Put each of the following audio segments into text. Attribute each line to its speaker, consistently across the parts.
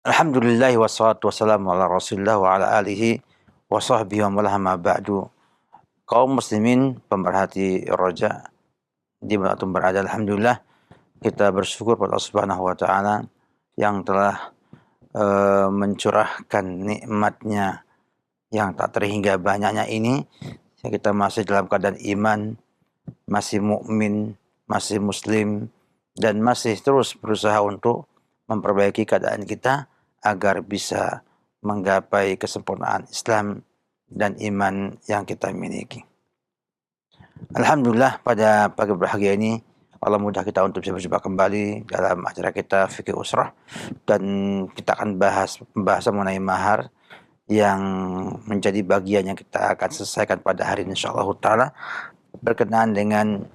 Speaker 1: Alhamdulillah wassalatu wassalamu ala Rasulillah wa ala alihi wa sahbihi wa man walah ma ba'du. Kaum muslimin pemerhati roja dimanapun berada, alhamdulillah kita bersyukur pada Allah Subhanahu wa taala yang telah mencurahkan nikmatnya yang tak terhingga banyaknya ini. Kita masih dalam keadaan iman, masih mukmin, masih muslim, dan masih terus berusaha untuk memperbaiki keadaan kita agar bisa menggapai kesempurnaan Islam dan iman yang kita miliki. Alhamdulillah pada pagi berbahagia ini Allah mudah kita untuk bisa berjumpa kembali dalam acara kita Fikih Usrah, dan kita akan bahas pembahasan mengenai mahar yang menjadi bagian yang kita akan selesaikan pada hari ini insyaallah taala, berkenaan dengan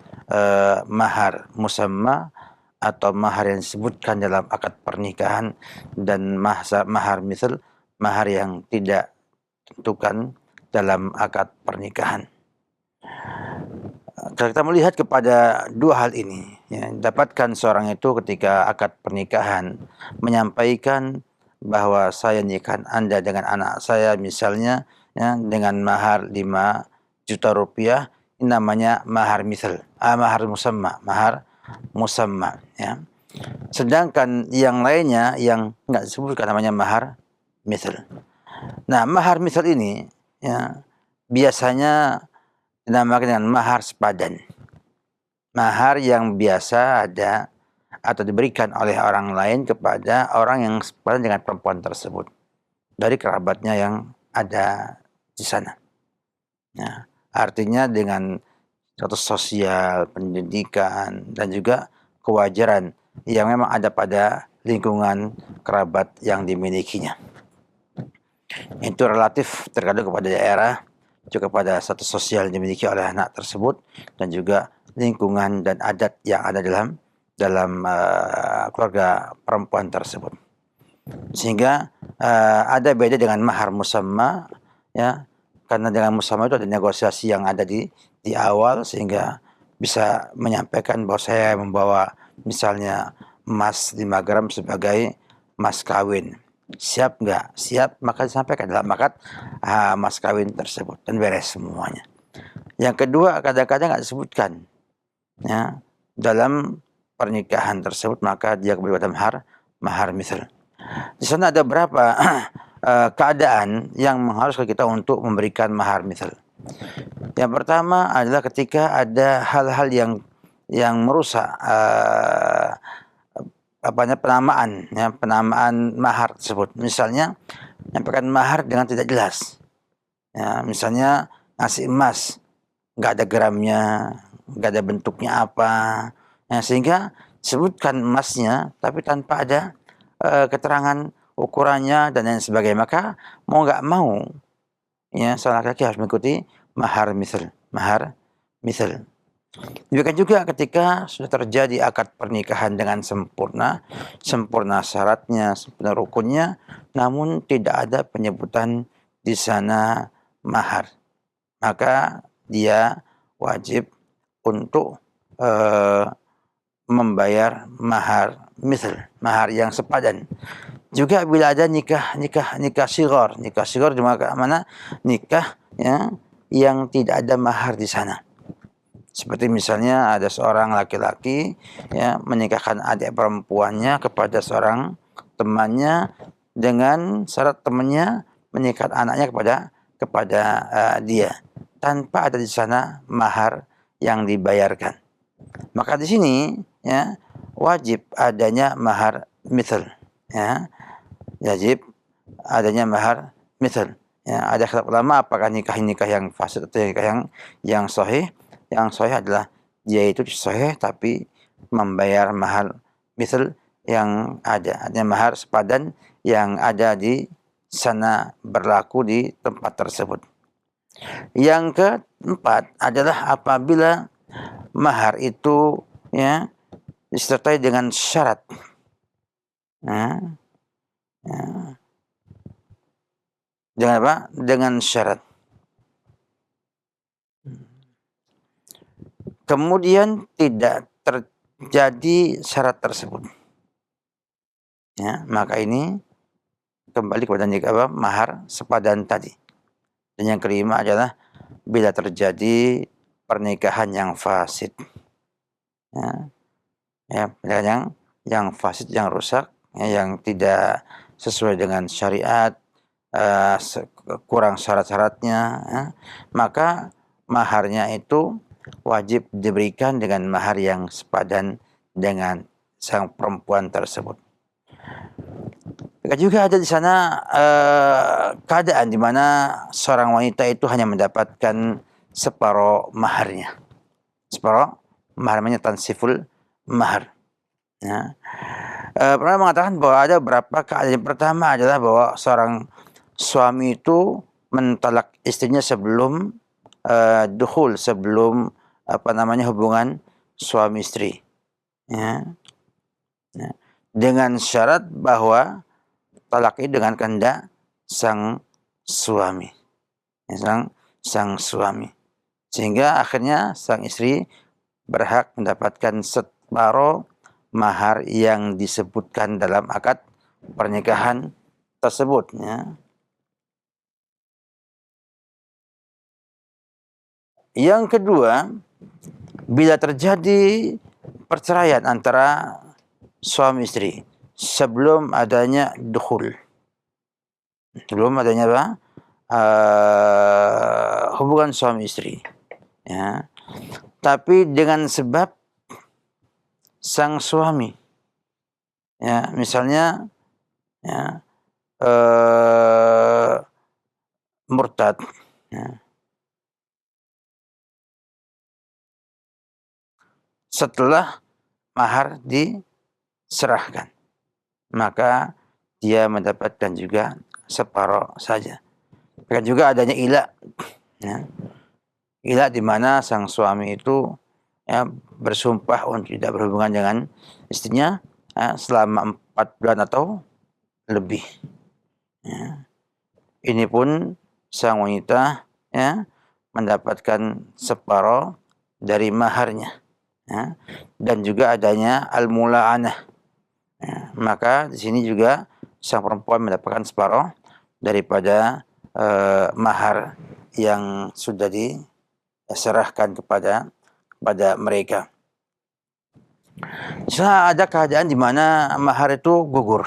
Speaker 1: mahar musamma atau mahar yang disebutkan dalam akad pernikahan, dan mahar misal, mahar yang tidak tentukan dalam akad pernikahan. Kalau kita melihat kepada dua hal ini, ya, dapatkan seorang itu ketika akad pernikahan menyampaikan bahwa saya nikahkan Anda dengan anak saya misalnya, ya, dengan mahar 5 juta rupiah, ini namanya mahar misal, mahar musamma, ya. Sedangkan yang lainnya yang enggak disebutkan namanya mahar misal. Nah, mahar misal ini, ya, biasanya dinamakan dengan mahar sepadan. Mahar yang biasa ada atau diberikan oleh orang lain kepada orang yang sepadan dengan perempuan tersebut dari kerabatnya yang ada di sana. Nah, artinya dengan status sosial, pendidikan, dan juga kewajaran yang memang ada pada lingkungan kerabat yang dimilikinya. Itu relatif terkadang kepada daerah, juga pada status sosial yang dimiliki oleh anak tersebut, dan juga lingkungan dan adat yang ada dalam keluarga perempuan tersebut. Sehingga ada beda dengan mahar musamma, ya, karena dengan musamma itu ada negosiasi yang ada di awal, sehingga bisa menyampaikan bahwa saya membawa misalnya emas 5 gram sebagai mas kawin. Siap nggak? Siap, maka disampaikan dalam akad mas kawin tersebut, dan beres semuanya. Yang kedua, kadang-kadang nggak disebutkan, ya, dalam pernikahan tersebut, maka dia kembali pada mahar misal. Di sana ada berapa keadaan yang mengharuskan kita untuk memberikan mahar misal. Yang pertama adalah ketika ada hal-hal yang merusak penamaan mahar tersebut. Misalnya menyampaikan mahar dengan tidak jelas. Ya, misalnya ngasih emas, nggak ada gramnya, nggak ada bentuknya apa. Ya, sehingga sebutkan emasnya tapi tanpa ada keterangan ukurannya dan lain sebagainya. Maka mau nggak mau, ya, seorang laki-laki harus mengikuti mahar misal. Demikian juga ketika sudah terjadi akad pernikahan dengan sempurna syaratnya, sempurna rukunnya, namun tidak ada penyebutan di sana mahar, maka dia wajib untuk membayar mahar misal, mahar yang sepadan. Juga bila ada nikah shighar di mana nikah, ya, yang tidak ada mahar di sana. Seperti misalnya ada seorang laki-laki, ya, menikahkan adik perempuannya kepada seorang temannya dengan syarat temannya menikahkan anaknya kepada dia tanpa ada di sana mahar yang dibayarkan. Maka di sini, ya, wajib adanya mahar misal, ya. Wajib adanya mahar misal. Ya, ada khilaf ulama apakah nikah yang fasid atau nikah yang sahih. Yang sahih adalah dia itu sahih tapi membayar mahar misal yang ada, artinya mahar sepadan yang ada di sana berlaku di tempat tersebut. Yang keempat adalah apabila mahar itu, ya, disertai dengan syarat. Ya. Dengan apa? Dengan syarat. Kemudian tidak terjadi syarat tersebut, ya, maka ini kembali kepada mahar sepadan tadi. Dan yang kelima adalah bila terjadi pernikahan yang fasid. Pernikahan yang fasid, yang rusak, yang tidak sesuai dengan syariat, kurang syarat-syaratnya, maka maharnya itu wajib diberikan dengan mahar yang sepadan dengan sang perempuan tersebut. Juga ada di sana keadaan di mana seorang wanita itu hanya mendapatkan separuh maharnya. Separuh mahar, namanya tansiful mahar. Pernah mengatakan bahwa ada beberapa keadaan. Yang pertama adalah bahwa seorang suami itu mentalak istrinya sebelum dukhul, sebelum hubungan suami istri. Dengan syarat bahwa talak itu dengan kehendak sang suami. Sang suami. Sehingga akhirnya sang istri berhak mendapatkan separuh mahar yang disebutkan dalam akad pernikahan tersebut. Yang kedua, bila terjadi perceraian antara suami istri sebelum adanya dukhul, sebelum adanya hubungan suami istri, tapi dengan sebab sang suami, misalnya murtad, setelah mahar diserahkan, maka dia mendapatkan juga separuh saja. Dan juga adanya ilah, ilah di mana sang suami itu bersumpah untuk tidak berhubungan dengan istrinya selama 4 bulan atau lebih. Ini pun sang wanita mendapatkan separuh dari maharnya. Dan juga adanya al-mula'anah. Maka di sini juga sang perempuan mendapatkan separuh daripada mahar yang sudah diserahkan kepada mereka. Ada keadaan di mana mahar itu gugur,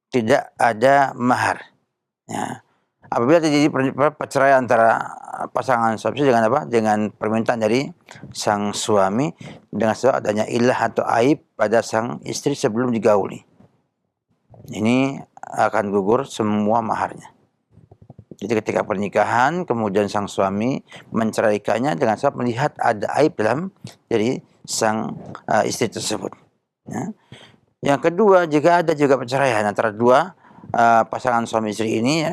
Speaker 1: tidak ada mahar. Apabila terjadi perceraian antara pasangan suami dengan dengan permintaan dari sang suami dengan sebab adanya ilah atau aib pada sang istri sebelum digauli, ini akan gugur semua maharnya. Jadi ketika pernikahan kemudian sang suami menceraikannya dengan sebab melihat ada aib dalam diri sang istri tersebut. Yang kedua, jika ada juga perceraian antara dua pasangan suami istri ini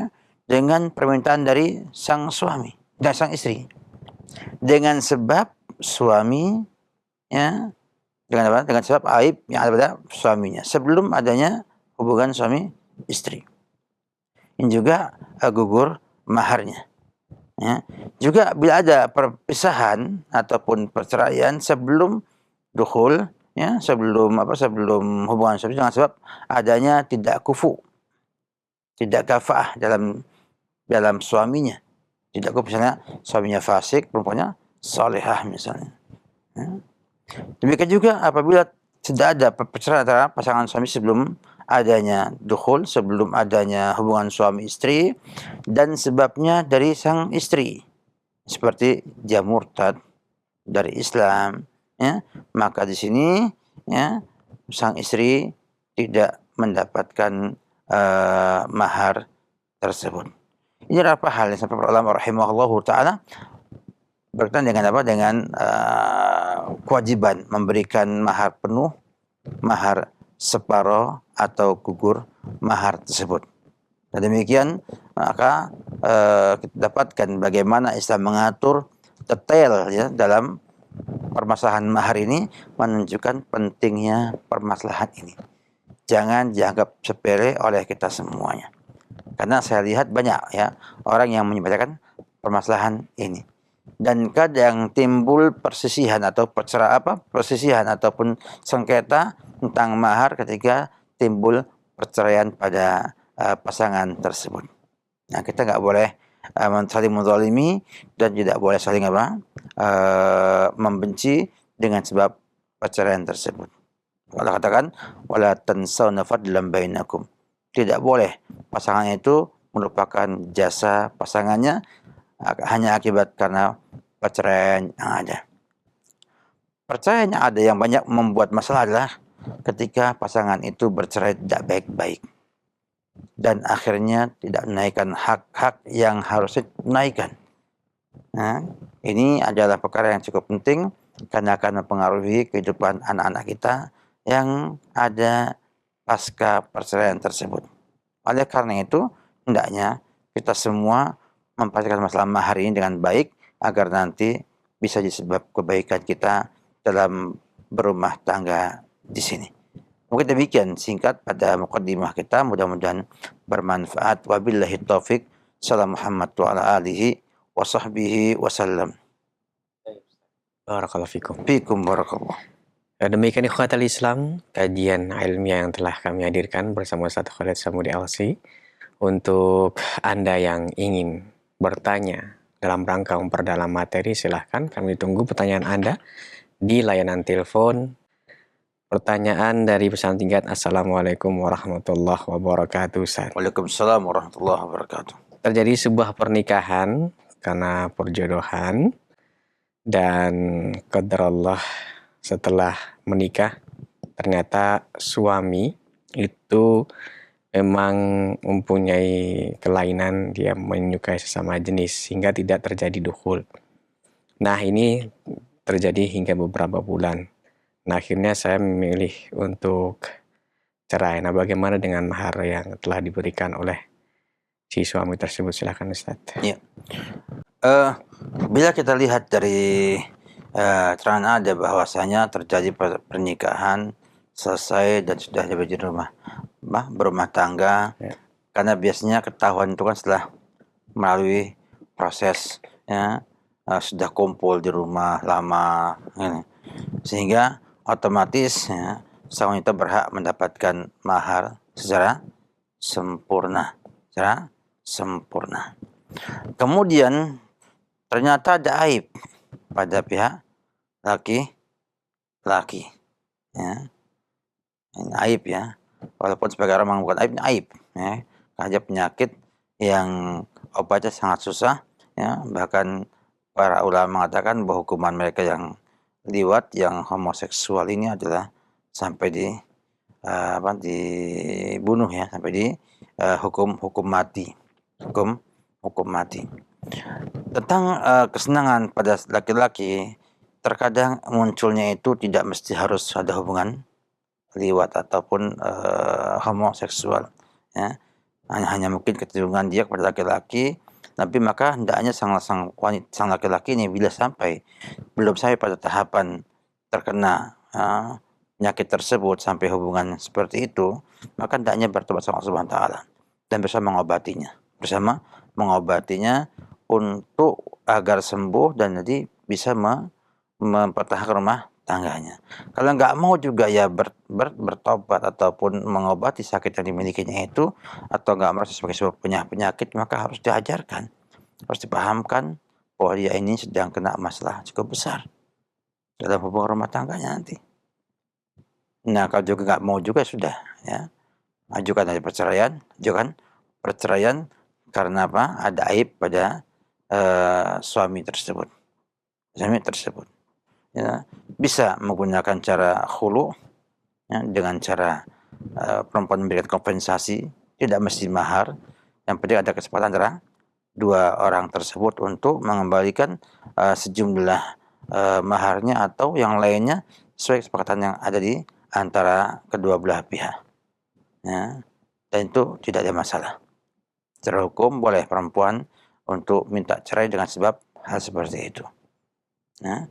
Speaker 1: dengan permintaan dari sang suami dan sang istri dengan sebab suami dengan sebab aib yang ada pada suaminya sebelum adanya hubungan suami istri, ini juga gugur maharnya. Juga bila ada perpisahan ataupun perceraian sebelum dukhul, sebelum hubungan suami dengan sebab adanya tidak kufu, tidak kafaah dalam suaminya, tidak kufu, misalnya suaminya fasik, perempuannya salihah misalnya. Demikian juga apabila tidak ada perceraian antara pasangan suami sebelum adanya dukhul, sebelum adanya hubungan suami istri, dan sebabnya dari sang istri, seperti dia murtad dari Islam, maka di sini sang istri tidak mendapatkan mahar tersebut. Ini adalah hal yang sampai para ulama rahimahullahu taala berkaitan dengan kewajiban memberikan mahar penuh, mahar separuh, atau gugur mahar tersebut. Dan demikian maka kita dapatkan bagaimana Islam mengatur detail dalam permasalahan mahar ini, menunjukkan pentingnya permasalahan ini. Jangan dianggap sepele oleh kita semuanya. Karena saya lihat banyak orang yang menyepelekan permasalahan ini. Dan kadang timbul perselisihan atau perselisihan ataupun sengketa tentang mahar ketika timbul perceraian pada pasangan tersebut. Nah, kita nggak boleh saling menzalimi dan tidak boleh saling membenci dengan sebab perceraian tersebut. Allah katakan, wala tansawna fadlan bainakum. Tidak boleh pasangan itu melupakan jasa pasangannya hanya akibat karena perceraian yang ada. Perceraian yang ada yang banyak membuat masalah adalah ketika pasangan itu bercerai tidak baik-baik dan akhirnya tidak menaikkan hak-hak yang harusnya dinaikkan. Nah, ini adalah perkara yang cukup penting karena akan mempengaruhi kehidupan anak-anak kita yang ada pasca perceraian tersebut. Oleh karena itu, hendaknya kita semua memperhatikan masalah mahar ini dengan baik agar nanti bisa disebab kebaikan kita dalam berumah tangga di sini. Mungkin demikian singkat pada mukaddimah kita, mudah-mudahan bermanfaat. Wabillahi taufik. Salam Muhammad wa ala alihi wa sahbihi wasallam.
Speaker 2: Barakallahu fikum.
Speaker 1: Fikum barakallah.
Speaker 2: Demikian ikhwatal Islam, kajian ilmiah yang telah kami hadirkan bersama Ustaz Khalid Samudi LC. Untuk Anda yang ingin bertanya dalam rangka memperdalam materi, silahkan kami tunggu pertanyaan Anda di layanan telepon. Pertanyaan dari pesan singkat, Assalamualaikum warahmatullahi wabarakatuh, Ustaz.
Speaker 1: Waalaikumsalam warahmatullahi wabarakatuh.
Speaker 2: Terjadi sebuah pernikahan karena perjodohan dan qadarullah setelah menikah ternyata suami itu memang mempunyai kelainan, dia menyukai sesama jenis sehingga tidak terjadi dukhul. Nah, ini terjadi hingga beberapa bulan. Nah, akhirnya saya memilih untuk cerai. Nah, bagaimana dengan mahar yang telah diberikan oleh si suami tersebut? Silakan Ustaz.
Speaker 1: Ya. Bila kita lihat dari keterangan ada bahwasanya terjadi pernikahan selesai dan sudah di berumah tangga, ya. Karena biasanya ketahuan itu kan setelah melalui proses ya, sudah kumpul di rumah lama, ya. Sehingga otomatis ya, sang wanita berhak mendapatkan mahar secara sempurna, Kemudian ternyata ada aib pada pihak laki-laki, ya. Ini aib ya, walaupun sebagai orang bukan aib, ini aib, ya. Ada penyakit yang obatnya sangat susah, ya. Bahkan para ulama mengatakan bahwa hukuman mereka yang liwat, yang homoseksual ini adalah sampai dibunuh ya, sampai di hukum mati. Tentang kesenangan pada laki-laki, terkadang munculnya itu tidak mesti harus ada hubungan liwat ataupun homoseksual, ya. Hanya mungkin kecenderungan dia kepada laki-laki, tapi maka hendaknya sang laki-laki ini bila belum sampai pada tahapan terkena penyakit tersebut sampai hubungan seperti itu, maka hendaknya bertobat sama Allah Subhanahu wa taala dan bersama mengobatinya untuk agar sembuh dan nanti bisa mempertahankan rumah tangganya. Kalau nggak mau juga ya bertobat ataupun mengobati sakit yang dimilikinya itu, atau nggak merasa sebagai sebuah penyakit, maka harus diajarkan, harus dipahamkan bahwa dia ini sedang kena masalah cukup besar dalam hubungan rumah tangganya nanti. Nah, kalau juga nggak mau juga sudah ya, ajukan aja perceraian karena apa? Ada aib pada suami tersebut. Ya, bisa menggunakan cara khulu, ya, dengan cara perempuan memberikan kompensasi, tidak mesti mahar. Yang penting ada kesepakatan antara dua orang tersebut untuk mengembalikan sejumlah maharnya atau yang lainnya sesuai kesepakatan yang ada di antara kedua belah pihak. Ya, dan itu tidak ada masalah. Secara hukum boleh perempuan untuk minta cerai dengan sebab hal seperti itu. Nah,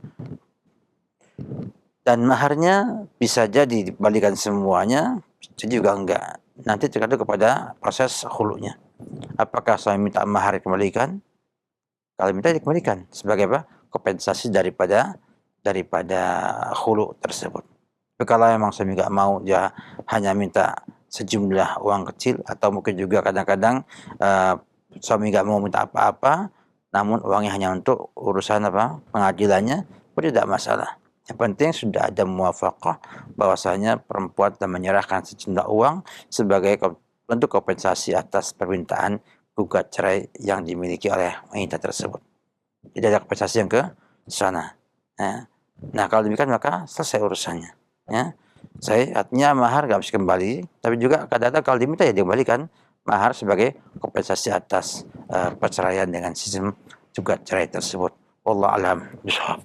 Speaker 1: dan maharnya bisa jadi dikembalikan semuanya, bisa juga enggak. Nanti tergantung kepada proses khulunya. Apakah suami minta mahar dikembalikan? Kalau minta dikembalikan sebagai apa? Kompensasi daripada khulu tersebut. Tapi kalau memang suami enggak mau, dia hanya minta sejumlah uang kecil, atau mungkin juga kadang-kadang suami nggak mau minta apa-apa, namun uangnya hanya untuk urusan pengadilannya, pun tidak masalah. Yang penting sudah ada muwafaqah bahwasanya perempuan telah menyerahkan sejumlah uang sebagai bentuk kompensasi atas permintaan gugat cerai yang dimiliki oleh wanita tersebut. Tidak ada kompensasi yang ke sana. Ya. Nah, kalau demikian maka selesai urusannya. Ya. Artinya mahar nggak bisa kembali, tapi juga kadang-kadang kalau diminta ya dikembalikan mahar sebagai kompensasi atas perceraian dengan sistem gugat cerai tersebut. Wallahu a'lam bishawab.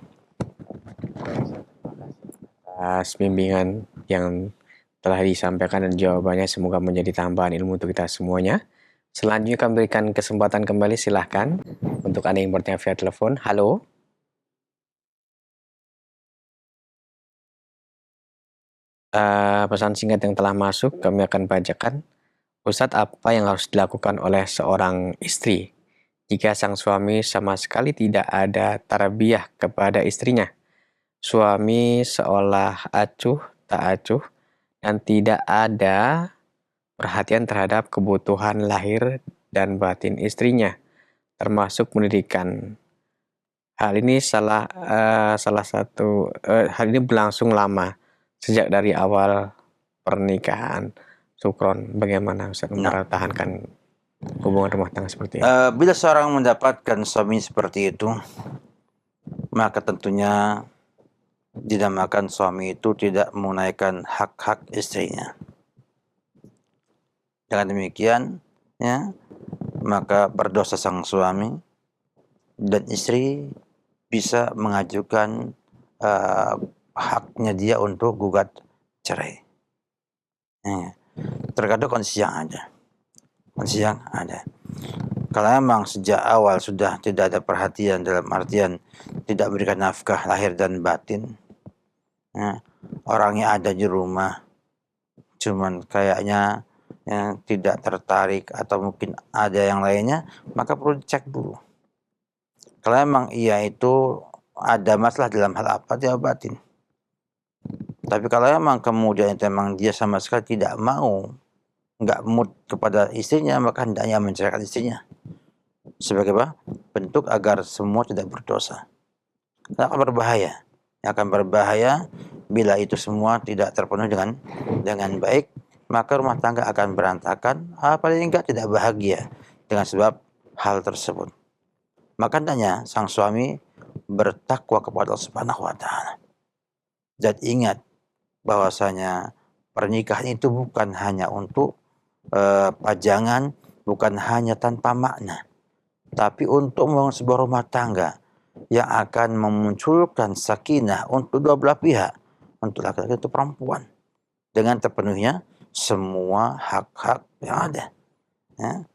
Speaker 2: Atas bimbingan yang telah disampaikan dan jawabannya semoga menjadi tambahan ilmu untuk kita semuanya. Selanjutnya kami berikan kesempatan kembali, silahkan untuk Anda yang bertanya via telepon. Halo. Pesan singkat yang telah masuk kami akan bacakan. Ustadz, apa yang harus dilakukan oleh seorang istri jika sang suami sama sekali tidak ada tarbiyah kepada istrinya? Suami seolah acuh tak acuh dan tidak ada perhatian terhadap kebutuhan lahir dan batin istrinya, termasuk pendidikan. Hal ini hal ini berlangsung lama sejak dari awal pernikahan. Sukron, bagaimana Ustaz mempertahankan hubungan rumah tangga seperti ini?
Speaker 1: Bila seorang mendapatkan suami seperti itu, maka tentunya dinamakan suami itu tidak menunaikan hak-hak istrinya. Dengan demikian, ya, maka berdosa sang suami, dan istri bisa mengajukan haknya dia untuk gugat cerai. Tergantung kondisi yang ada. Kalau memang sejak awal sudah tidak ada perhatian dalam artian tidak berikan nafkah lahir dan batin, orangnya ada di rumah, cuman kayaknya tidak tertarik atau mungkin ada yang lainnya, maka perlu dicek dulu. Kalau memang ia itu ada masalah dalam hal apa, dia obatin. Tapi kalau memang kemudian itu memang dia sama sekali tidak mau, nggak mood kepada istrinya, maka hendaknya menceraikan istrinya. Sebagai apa? Bentuk agar semua tidak berdosa. Akan berbahaya. Akan berbahaya bila itu semua tidak terpenuhi dengan baik, maka rumah tangga akan berantakan, paling enggak tidak bahagia dengan sebab hal tersebut. Maka hendaknya sang suami bertakwa kepada Allah Subhanahu wa taala. Dan ingat bahwasanya pernikahan itu bukan hanya untuk pajangan, bukan hanya tanpa makna, tapi untuk membangun sebuah rumah tangga yang akan memunculkan sakinah untuk dua belah pihak, untuk laki-laki untuk perempuan, dengan terpenuhnya semua hak-hak yang ada. Ya.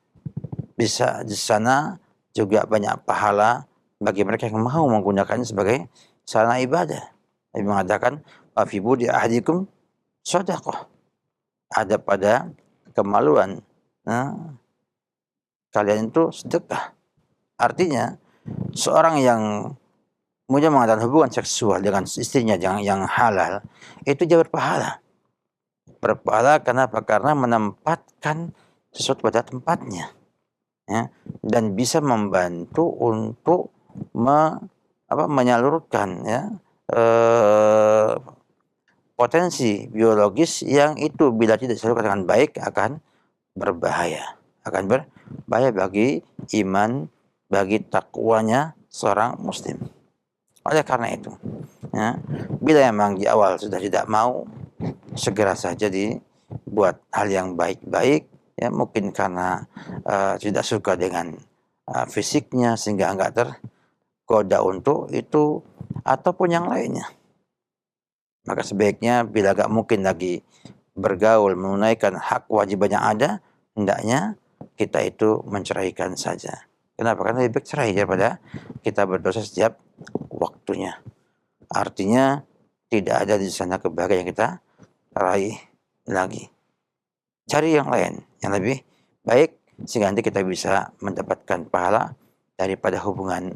Speaker 1: Bisa di sana juga banyak pahala bagi mereka yang mau menggunakannya sebagai sarana ibadah. Nabi mengatakan, "Wa fi budi ahadikum shadaqah." Ada pada kemaluan kalian itu sedekah. Artinya seorang yang mengadakan hubungan seksual dengan istrinya yang halal, itu dia berpahala. Berpahala kenapa? Karena menempatkan sesuatu pada tempatnya, ya, dan bisa membantu untuk menyalurkan potensi biologis yang itu bila tidak disalurkan dengan baik akan berbahaya. Akan berbahaya bagi iman, bagi takwanya seorang muslim. Oleh karena itu, bila memang di awal sudah tidak mau, segera saja dibuat hal yang baik-baik, mungkin karena tidak suka dengan fisiknya sehingga enggak tergoda untuk itu ataupun yang lainnya. Maka sebaiknya bila enggak mungkin lagi bergaul menunaikan hak kewajiban yang ada, hendaknya kita itu menceraikan saja. Kenapa? Karena lebih baik cerai daripada kita berdosa setiap waktunya. Artinya tidak ada di sana kebahagiaan yang kita raih lagi. Cari yang lain yang lebih baik sehingga nanti kita bisa mendapatkan pahala daripada hubungan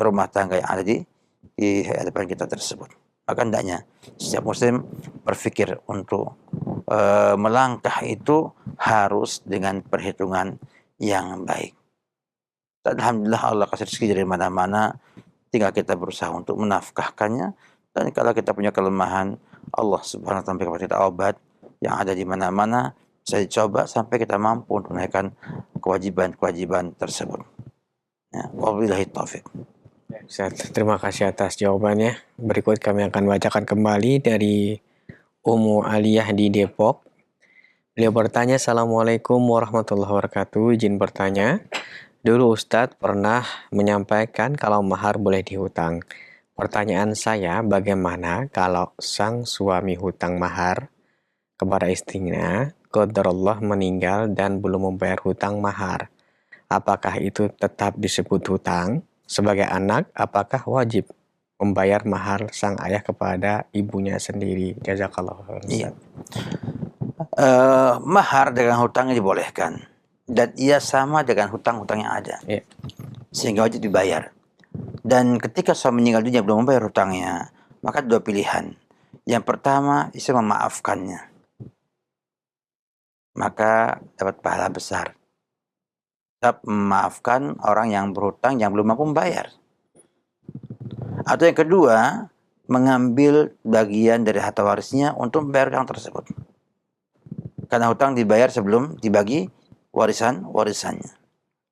Speaker 1: rumah tangga yang ada di hadapan kita tersebut. Maka hendaknya setiap muslim berpikir untuk melangkah itu harus dengan perhitungan yang baik. Dan alhamdulillah Allah kasih rezeki dari mana-mana, tinggal kita berusaha untuk menafkahkannya. Dan kalau kita punya kelemahan, Allah Subhanahu wa taala memberikan kita obat yang ada di mana-mana. Saya coba sampai kita mampu menunaikan kewajiban-kewajiban tersebut. Ya, wabillahi taufik.
Speaker 2: Ustaz, terima kasih atas jawabannya. Berikut kami akan bacakan kembali dari Ummu Aliyah di Depok. Beliau bertanya, Assalamualaikum warahmatullahi wabarakatuh. Izin bertanya, dulu Ustadz pernah menyampaikan kalau mahar boleh dihutang. Pertanyaan saya, bagaimana kalau sang suami hutang mahar kepada istrinya, qadarullah meninggal dan belum membayar hutang mahar? Apakah itu tetap disebut hutang? Sebagai anak, apakah wajib membayar mahar sang ayah kepada ibunya sendiri? Jazakallah.
Speaker 1: Iya. Mahar dengan hutangnya dibolehkan. Dan ia sama dengan hutang-hutang yang ada.
Speaker 2: Iya.
Speaker 1: Sehingga wajib dibayar. Dan ketika suami meninggal dunia belum membayar hutangnya, maka dua pilihan. Yang pertama, istri memaafkannya. Maka dapat pahala besar. Tetap memaafkan orang yang berhutang yang belum mampu membayar. Atau yang kedua, mengambil bagian dari harta warisnya untuk membayar hutang tersebut. Karena hutang dibayar sebelum dibagi warisannya.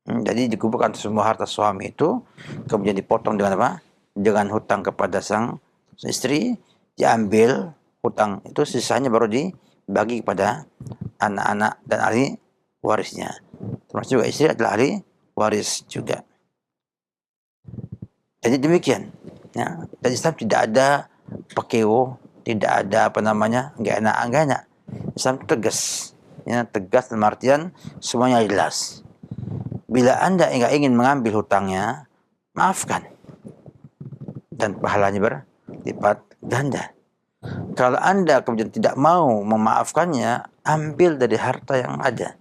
Speaker 1: Jadi dikumpulkan semua harta suami itu, kemudian dipotong dengan apa? Dengan hutang kepada sang istri, diambil hutang itu, sisanya baru dibagi kepada anak-anak dan ahli warisnya. Termasuk juga istri adalah ahli waris juga. Jadi demikian. Ya. Dan Islam tidak ada pakeo, tidak ada enggak enak. Islam tegas. Ya, tegas dalam artian semuanya jelas. Bila Anda enggak ingin mengambil hutangnya, maafkan. Dan pahalanya berlipat ganda. Kalau Anda kemudian tidak mau memaafkannya, ambil dari harta yang ada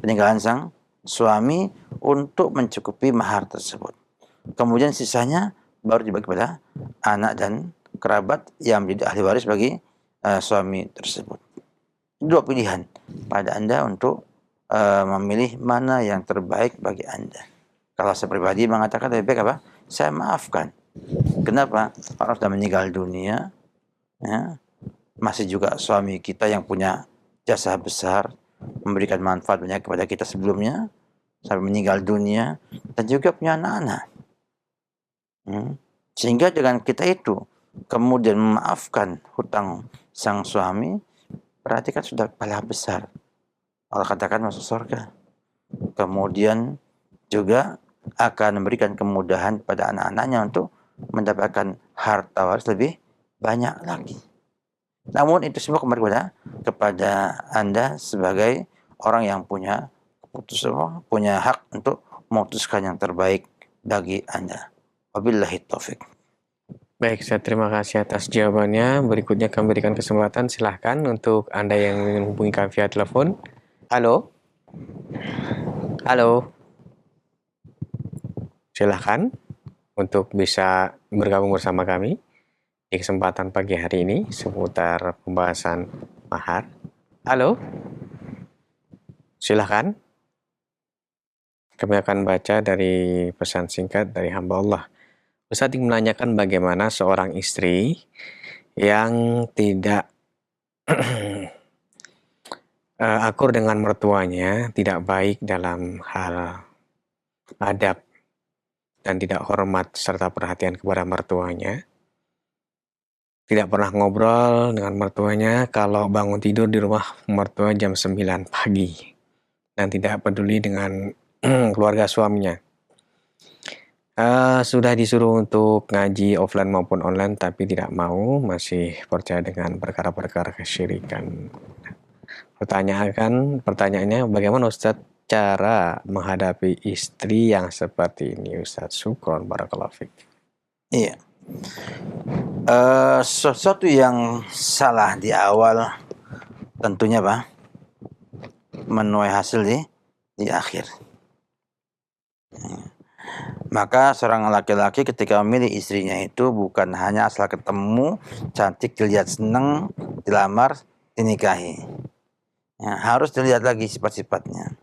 Speaker 1: peninggalan sang suami untuk mencukupi mahar tersebut. Kemudian sisanya baru dibagi pada anak dan kerabat yang menjadi ahli waris bagi suami tersebut. Dua pilihan pada Anda untuk memilih mana yang terbaik bagi Anda. Kalau saya pribadi mengatakan lebih baik apa? Saya maafkan. Kenapa? Orang sudah meninggal dunia, ya, masih juga suami kita yang punya jasa besar, memberikan manfaat banyak kepada kita sebelumnya, sampai meninggal dunia, dan juga punya anak-anak. Sehingga dengan kita itu kemudian memaafkan hutang sang suami, berarti kan sudah pahala besar. Allah katakan masuk surga. Kemudian juga akan memberikan kemudahan pada anak-anaknya untuk mendapatkan harta waris lebih banyak lagi. Namun itu semua kembali kepada Anda sebagai orang yang punya hak untuk memutuskan yang terbaik bagi Anda. Wabillahi taufik.
Speaker 2: Baik, saya terima kasih atas jawabannya. Berikutnya kami berikan kesempatan, silahkan untuk Anda yang ingin menghubungi kami via telepon. Halo? Halo? Silahkan untuk bisa bergabung bersama kami di kesempatan pagi hari ini seputar pembahasan mahar. Halo? Silahkan. Kami akan baca dari pesan singkat dari hamba Allah. Ustadz menanyakan bagaimana seorang istri yang tidak akur dengan mertuanya, tidak baik dalam hal adab dan tidak hormat serta perhatian kepada mertuanya, tidak pernah ngobrol dengan mertuanya kalau bangun tidur di rumah mertua jam 9 pagi dan tidak peduli dengan keluarga suaminya. Sudah disuruh untuk ngaji offline maupun online tapi tidak mau, masih percaya dengan perkara-perkara kesyirikan. Pertanyaannya, bagaimana Ustadz cara menghadapi istri yang seperti ini, Ustadz? Syukron, barakallahu fiik.
Speaker 1: Iya. Sesuatu yang salah di awal tentunya menuai hasil di akhir. Maka seorang laki-laki ketika memilih istrinya itu bukan hanya asal ketemu, cantik, dilihat senang, dilamar, dinikahi. Ya, harus dilihat lagi sifat-sifatnya.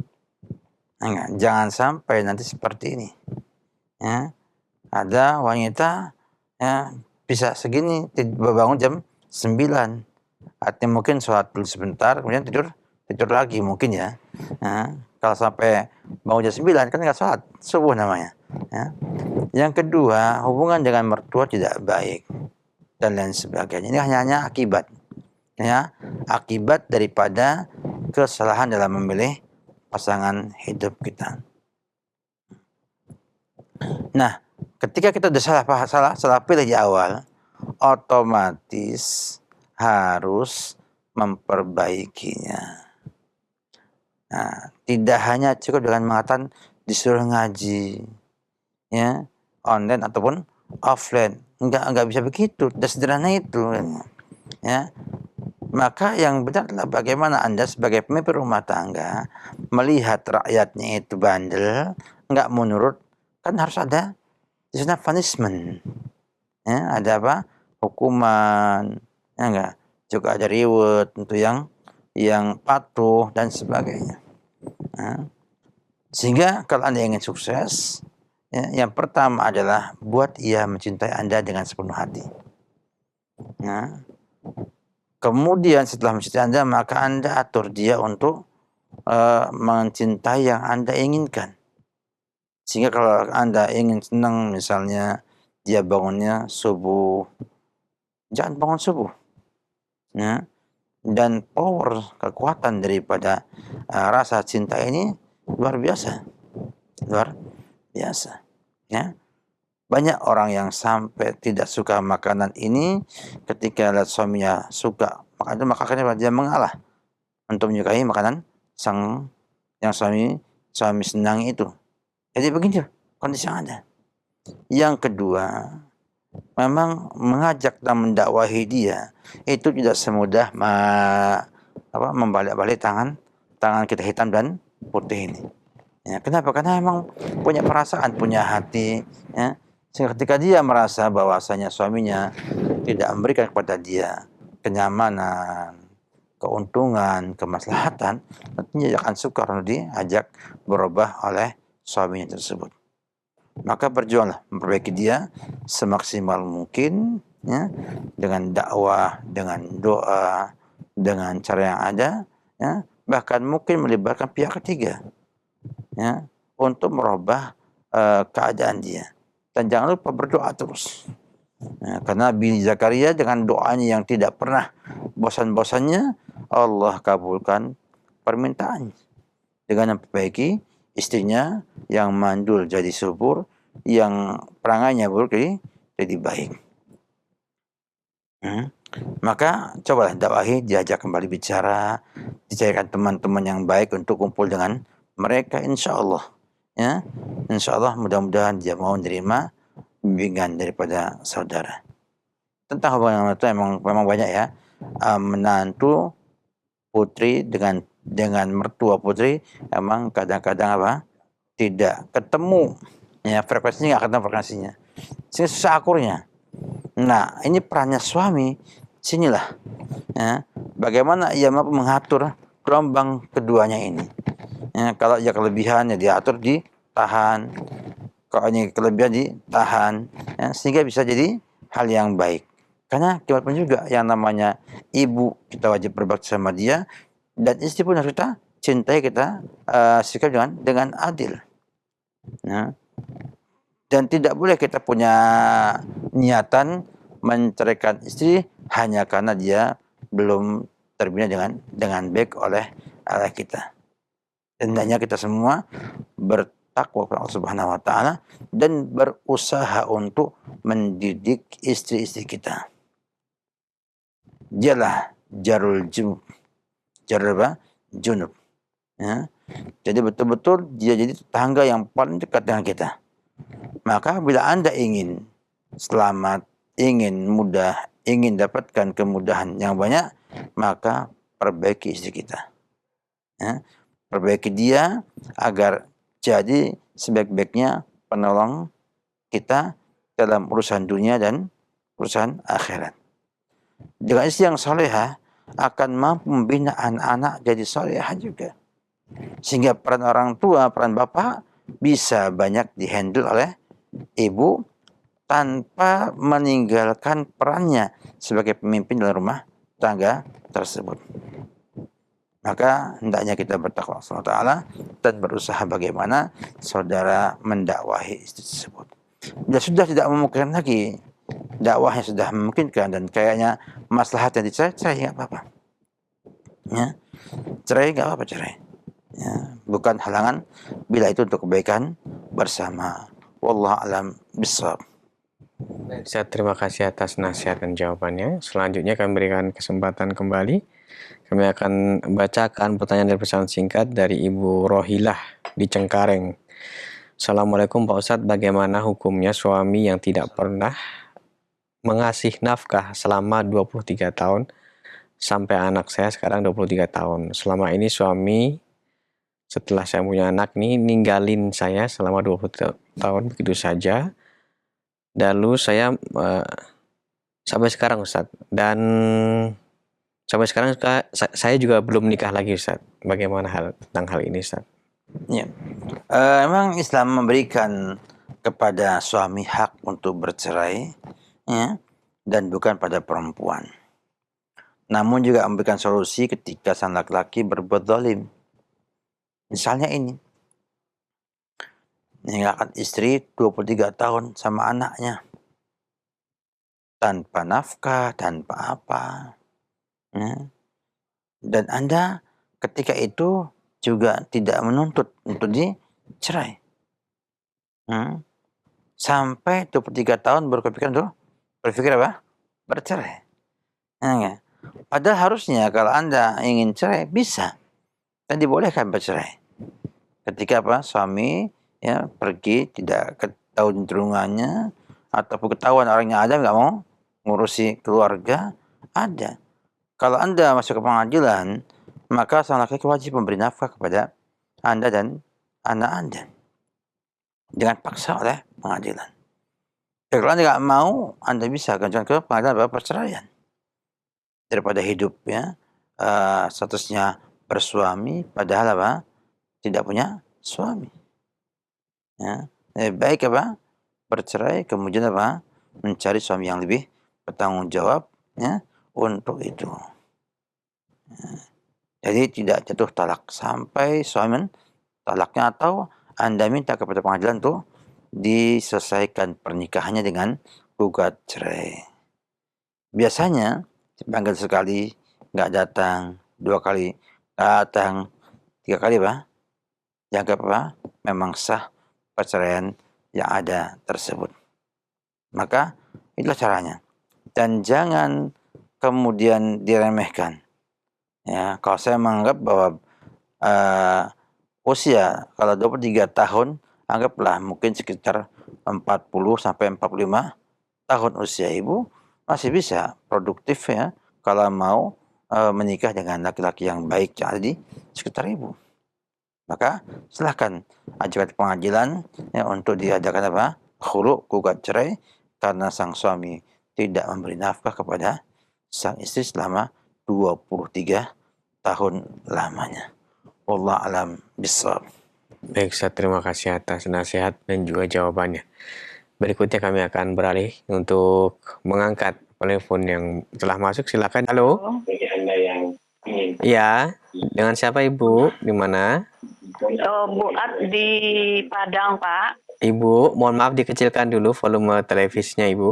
Speaker 1: Jangan sampai nanti seperti ini. Ya, ada wanita ya bisa segini bangun jam 9. Artinya mungkin sholat dulu sebentar, kemudian tidur lagi mungkin ya. Kalau sampai bangun jam 9 kan nggak sholat subuh namanya. Ya. Yang kedua, hubungan dengan mertua tidak baik dan lain sebagainya. Ini hanya akibat, ya, akibat daripada kesalahan dalam memilih pasangan hidup kita. Nah, ketika kita sudah salah pilih di awal, otomatis harus memperbaikinya. Nah, tidak hanya cukup dengan mengatakan disuruh ngaji, ya, online ataupun offline. Enggak bisa begitu, tidak sederhana itu. Ya. Maka yang benar adalah bagaimana Anda sebagai pemimpin rumah tangga melihat rakyatnya itu bandel, enggak menurut, kan harus ada di sana punishment. Ya, ada apa? Hukuman, ya enggak? Juga ada reward untuk yang patuh dan sebagainya. Nah, sehingga kalau Anda ingin sukses, ya, yang pertama adalah buat ia mencintai Anda dengan sepenuh hati. Nah, kemudian setelah mencintai Anda, maka Anda atur dia untuk mencintai yang Anda inginkan. Sehingga kalau Anda ingin senang, misalnya dia bangunnya subuh, jangan bangun subuh. Ya. Dan power, kekuatan daripada rasa cinta ini luar biasa. Luar biasa. Ya. Banyak orang yang sampai tidak suka makanan ini ketika lihat suaminya suka, maka akhirnya dia mengalah untuk menyukai makanan yang suami senang itu. Jadi begitu kondisi yang ada. Yang kedua, memang mengajak dan mendakwahi dia itu tidak semudah membalik-balik tangan kita hitam dan putih ini. Ya, kenapa? Karena memang punya perasaan, punya hati, ya. Sehingga ketika dia merasa bahwasanya suaminya tidak memberikan kepada dia kenyamanan, keuntungan, kemaslahatan, tentunya dia akan suka kalau diajak berubah oleh suaminya tersebut. Maka berjuanglah memperbaiki dia semaksimal mungkin, ya, dengan dakwah, dengan doa, dengan cara yang ada, ya, bahkan mungkin melibatkan pihak ketiga, ya, untuk merubah keadaan dia. Dan jangan lupa berdoa terus. Ya, karena Nabi Zakaria dengan doanya yang tidak pernah bosan-bosannya, Allah kabulkan permintaannya dengan memperbaiki istrinya yang mandul jadi subur, yang perangainya buruk jadi baik. Maka cobalah dakwahi, diajak kembali bicara, dicarikan teman-teman yang baik untuk kumpul dengan mereka, insya Allah. Ya, insya Allah mudah-mudahan dia mau menerima bimbingan daripada saudara. Tentang hubungan itu memang banyak ya. Menantu putri dengan mertua putri emang kadang-kadang tidak ketemu, ya, frekuensinya nggak ketemu frekuensinya, sehingga susah akurnya. Nah, ini perannya suami, sinilah, ya, bagaimana ia mampu mengatur gelombang keduanya ini. Ya, kalau ia kelebihan ya diatur, ditahan, kalau ini kelebihan ditahan, ya, sehingga bisa jadi hal yang baik. Karena bagaimanapun juga yang namanya ibu, kita wajib berbakti sama dia, dan istri pun harus kita cintai, kita sikap dengan adil. Ya. Dan tidak boleh kita punya niatan menceraikan istri hanya karena dia belum terbina dengan baik oleh kita. Hendaknya kita semua bertakwa kepada Allah Subhanahu wa taala dan berusaha untuk mendidik istri-istri kita. Dialah jarul junub. Jarul apa? Junub. Ya. Jadi betul-betul dia jadi tetangga yang paling dekat dengan kita. Maka bila Anda ingin selamat, ingin mudah, ingin dapatkan kemudahan yang banyak, maka perbaiki istri kita. Ya. Perbaiki dia agar jadi sebaik-baiknya penolong kita dalam urusan dunia dan urusan akhirat. Dengan istri yang salehah, akan mampu membina anak-anak jadi salehah juga. Sehingga peran orang tua, peran bapak bisa banyak dihandle oleh ibu tanpa meninggalkan perannya sebagai pemimpin dalam rumah tangga tersebut. Maka hendaknya kita bertakwa kepada Allah Ta'ala dan berusaha bagaimana saudara mendakwahi istri tersebut. Bila sudah tidak memungkinkan lagi, dakwahnya sudah memungkinkan dan kayaknya maslahatnya dicerai, cerai nggak apa-apa. Ya, cerai nggak apa-apa, cerai. Ya, bukan halangan bila itu untuk kebaikan bersama. Wallahu a'lam bishawab.
Speaker 2: Saya terima kasih atas nasihat dan jawabannya. Selanjutnya kami berikan kesempatan kembali. Kami akan bacakan pertanyaan dan pesan singkat dari Ibu Rohilah di Cengkareng. Assalamualaikum Pak Ustadz, bagaimana hukumnya suami yang tidak pernah mengasih nafkah selama 23 tahun sampai anak saya sekarang 23 tahun. Selama ini suami setelah saya punya anak nih ninggalin saya selama 20 tahun begitu saja. Lalu saya sampai sekarang Ustadz, dan sampai sekarang saya juga belum nikah lagi Ustadz. Bagaimana tentang hal ini Ustadz?
Speaker 1: Ya. Memang Islam memberikan kepada suami hak untuk bercerai, ya, dan bukan pada perempuan. Namun juga memberikan solusi ketika sang laki-laki berbuat zalim. Misalnya ini, meninggalkan istri 23 tahun sama anaknya, tanpa nafkah, tanpa apa. Ya. Dan Anda ketika itu juga tidak menuntut untuk dicerai. Sampai 23 tahun baru berpikir apa? Bercerai. Ya. Padahal harusnya kalau Anda ingin cerai, bisa. Dan dibolehkan bercerai. Ketika apa? Suami ya pergi, tidak ketahuan juntrungannya, ataupun ketahuan orangnya ada, nggak mau ngurusi keluarga, ada. Kalau Anda masuk ke pengadilan, maka sang laki-laki wajib memberi nafkah kepada Anda dan anak Anda dengan paksa oleh pengadilan. Kalau Anda nggak mau, Anda bisa ajukan ke pengadilan perceraian. Daripada hidup ya, statusnya bersuami padahal apa? Tidak punya suami. Ya. Lebih baik apa? Bercerai, kemudian apa? Mencari suami yang lebih bertanggung jawab ya untuk itu. Ya. Jadi tidak jatuh talak sampai suami talaknya, atau Anda minta kepada pengadilan tuh diselesaikan pernikahannya dengan gugat cerai. Biasanya dipanggil sekali nggak datang, 2 kali datang, 3 kali apa? Dianggap apa? Memang sah perceraian yang ada tersebut. Maka itulah caranya. Dan jangan kemudian diremehkan. Ya, kalau saya menganggap bahwa usia kalau 23 tahun, anggaplah mungkin sekitar 40 sampai 45 tahun usia ibu, masih bisa produktif ya kalau mau menikah dengan laki-laki yang baik yang ada di sekitar ibu. Maka silahkan ajukan pengadilan ya, untuk diadakan apa? Khulu, gugat cerai, karena sang suami tidak memberi nafkah kepada sang istri selama 23 tahun lamanya. Wallahu alam bishawab.
Speaker 2: Baik, saya terima kasih atas nasihat dan juga jawabannya. Berikutnya kami akan beralih untuk mengangkat telepon yang telah masuk. Silakan. Halo. Bagi Anda yang ingin. Ya, dengan siapa Ibu? Di mana?
Speaker 3: Bu At di Padang, Pak.
Speaker 2: Ibu, mohon maaf dikecilkan dulu volume televisinya Ibu.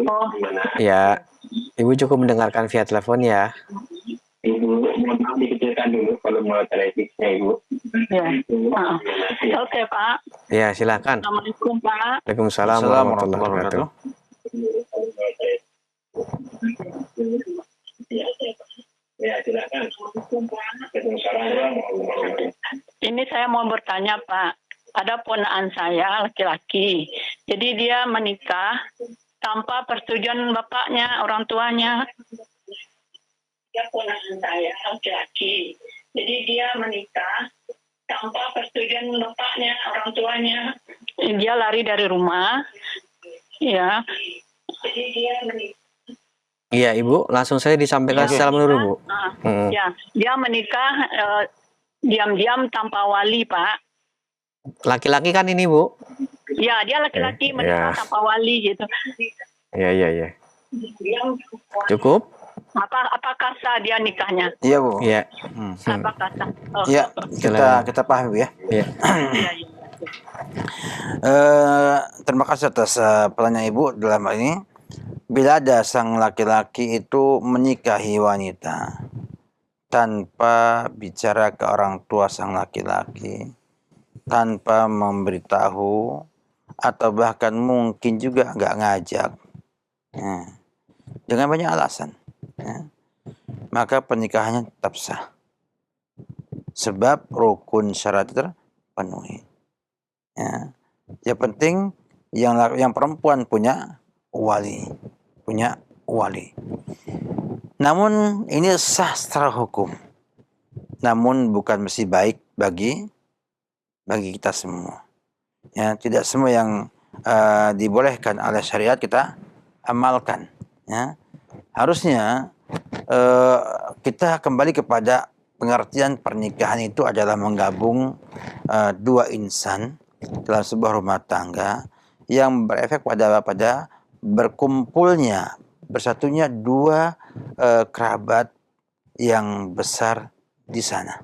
Speaker 3: Oh.
Speaker 2: Ya, Ibu cukup mendengarkan via telepon ya.
Speaker 3: Ibu, mohon maaf dikecilkan dulu volume televisinya Ibu. Ya. Oke, Pak.
Speaker 2: Ya, silakan.
Speaker 3: Assalamualaikum, Pak.
Speaker 2: Waalaikumsalam warahmatullahi wabarakatuh.
Speaker 3: Ya, silakan. Ini saya mau bertanya, Pak. Ada ponakan saya laki-laki. Jadi dia menikah tanpa persetujuan bapaknya, orang tuanya. Dia ponakan saya laki-laki. Jadi dia menikah tanpa persetujuan bapaknya, orang tuanya. Dia lari dari rumah. Ya. Jadi dia menikah.
Speaker 2: Iya Ibu, langsung saya disampaikan
Speaker 1: Oke.
Speaker 2: secara menyeluruh Bu.
Speaker 3: Ya, dia menikah diam-diam tanpa wali, Pak.
Speaker 2: Laki-laki kan ini Bu?
Speaker 3: Ya, dia laki-laki menikah
Speaker 2: Ya.
Speaker 3: tanpa wali gitu.
Speaker 2: Iya. Cukup?
Speaker 3: Apakah sah dia nikahnya?
Speaker 1: Iya Bu.
Speaker 2: Iya.
Speaker 3: Apakah sah? Oh.
Speaker 1: Iya, kita paham Bu ya.
Speaker 2: Iya.
Speaker 3: Iya.
Speaker 1: Terima kasih atas pertanyaan Ibu dalam hal ini. Bila ada sang laki-laki itu menikahi wanita tanpa bicara ke orang tua sang laki-laki, tanpa memberitahu, atau bahkan mungkin juga nggak ngajak, dengan banyak alasan, maka pernikahannya tetap sah. Sebab rukun syarat terpenuhi. Yang penting yang perempuan punya wali. Namun ini sah secara hukum. Namun bukan mesti baik bagi kita semua. Ya, tidak semua yang dibolehkan oleh syariat kita amalkan. Ya. Harusnya kita kembali kepada pengertian pernikahan itu adalah menggabung dua insan dalam sebuah rumah tangga yang berefek pada berkumpulnya, bersatunya dua kerabat yang besar di sana.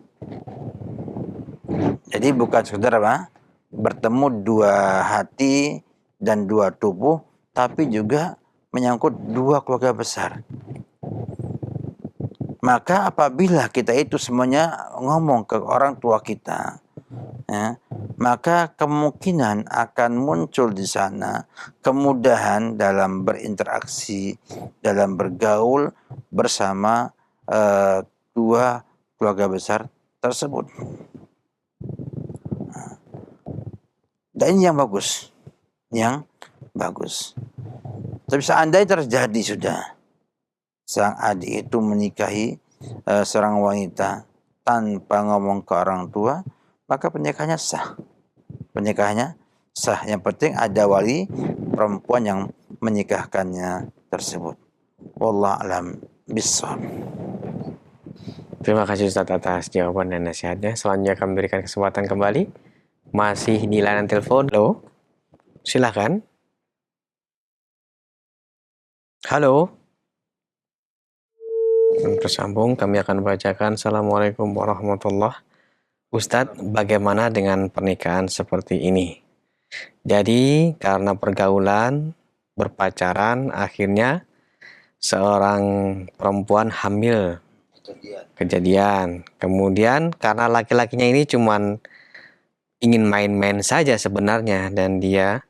Speaker 1: Jadi bukan sekedar bertemu dua hati dan dua tubuh, tapi juga menyangkut dua keluarga besar. Maka apabila kita itu semuanya ngomong ke orang tua kita, maka kemungkinan akan muncul di sana kemudahan dalam berinteraksi, dalam bergaul bersama dua keluarga besar tersebut. Dan ini yang bagus. Tapi seandainya terjadi sudah sang adik itu menikahi seorang wanita tanpa ngomong ke orang tua, maka pernikahannya sah. Yang penting ada wali perempuan yang menikahkannya tersebut. Wallahu a'lam bishawab.
Speaker 2: Terima kasih Ustaz atas jawaban dan nasihatnya. Selanjutnya kami berikan kesempatan kembali. Masih di layanan telepon. Halo. Silakan. Halo. Tersambung, kami akan bacakan. Assalamualaikum warahmatullahi wabarakatuh. Ustadz, bagaimana dengan pernikahan seperti ini? Jadi, karena pergaulan, berpacaran, akhirnya seorang perempuan hamil. Kejadian. Kemudian, karena laki-lakinya ini cuman ingin main-main saja sebenarnya, dan dia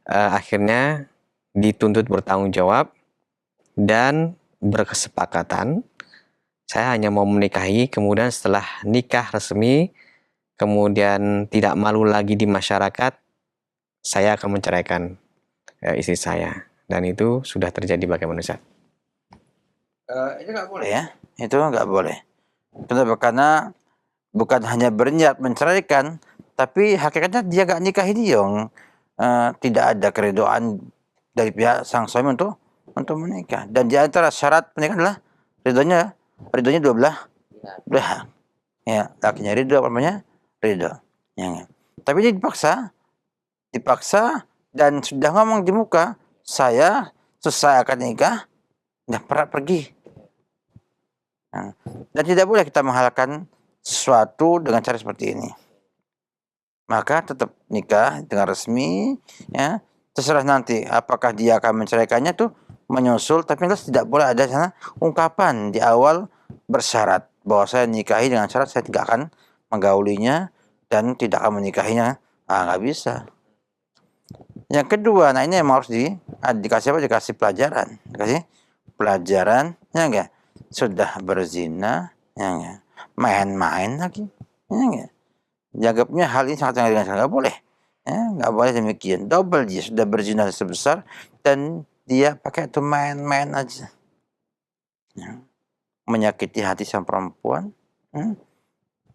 Speaker 2: akhirnya dituntut bertanggung jawab dan berkesepakatan, saya hanya mau menikahi, kemudian setelah nikah resmi, kemudian tidak malu lagi di masyarakat, saya akan menceraikan istri saya. Dan itu sudah terjadi, bagaimana Ustaz?
Speaker 1: Itu nggak boleh ya. Itu nggak boleh. Kenapa? Karena bukan hanya berniat menceraikan, tapi hakikatnya dia nggak nikahi dia. Tidak ada keridoan dari pihak sang suami untuk menikah. Dan di antara syarat pernikahan adalah ridhonya dua belah pihak. Ya, lakinya ridho, perempuannya ridho. Ya. Tapi ini dipaksa dan sudah ngomong di muka, saya selesai akan nikah, dah pernah pergi. Dan tidak boleh kita menghalalkan sesuatu dengan cara seperti ini. Maka tetap nikah dengan resmi, ya. Terserah nanti apakah dia akan menceraikannya tuh menyusul, tapi tidak boleh ada sana ungkapan di awal bersyarat bahwa saya nikahi dengan syarat saya tidak akan menggaulinya dan tidak akan menikahinya. Nggak bisa. Yang kedua, ini yang harus dikasih pelajaran. Ya enggak? Sudah berzina, ya enggak? Main-main lagi, ya enggak? Dianggapnya hal ini sangat nggak boleh. Ya, nggak boleh demikian. Double, dia sudah berzina sebesar dan dia pakai itu main-main aja. Ya. Menyakiti hati sang perempuan,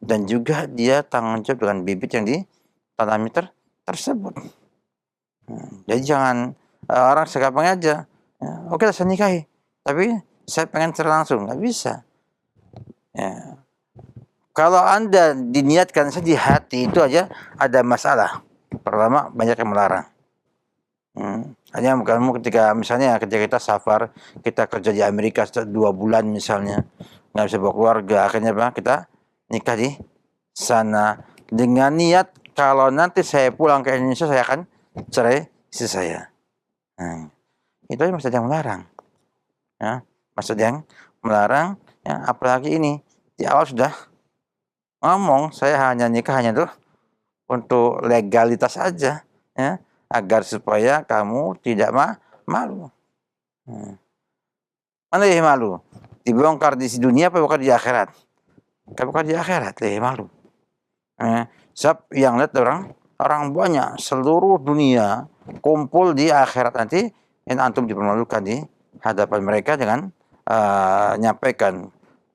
Speaker 1: dan juga dia tanggung jawab dengan bibit yang ditanami tersebut. Jadi jangan orang segampang aja. Oke, saya nikahi, tapi saya pengen cerai langsung, nggak bisa. Ya. Kalau Anda diniatkan saja di hati itu aja ada masalah. Pertama, banyak yang melarang. Hanya kamu ketika misalnya ketika kita safar, kita kerja di Amerika 2 bulan misalnya, nggak bisa bawa keluarga, akhirnya apa? Kita nikah di sana dengan niat kalau nanti saya pulang ke Indonesia saya akan cerai istri saya. Nah, itu aja maksud yang melarang. Ya, maksud yang melarang, ya, apalagi ini di awal sudah ngomong saya hanya nikah hanya tuh untuk legalitas aja, ya, agar supaya kamu tidak malu. Mana yang malu? Dibongkar di dunia apa bukan di akhirat? Kalau bukan di akhirat, malu. Sebab yang lihat orang banyak seluruh dunia kumpul di akhirat nanti, yang antum dipermalukan di hadapan mereka dengan nyampaikan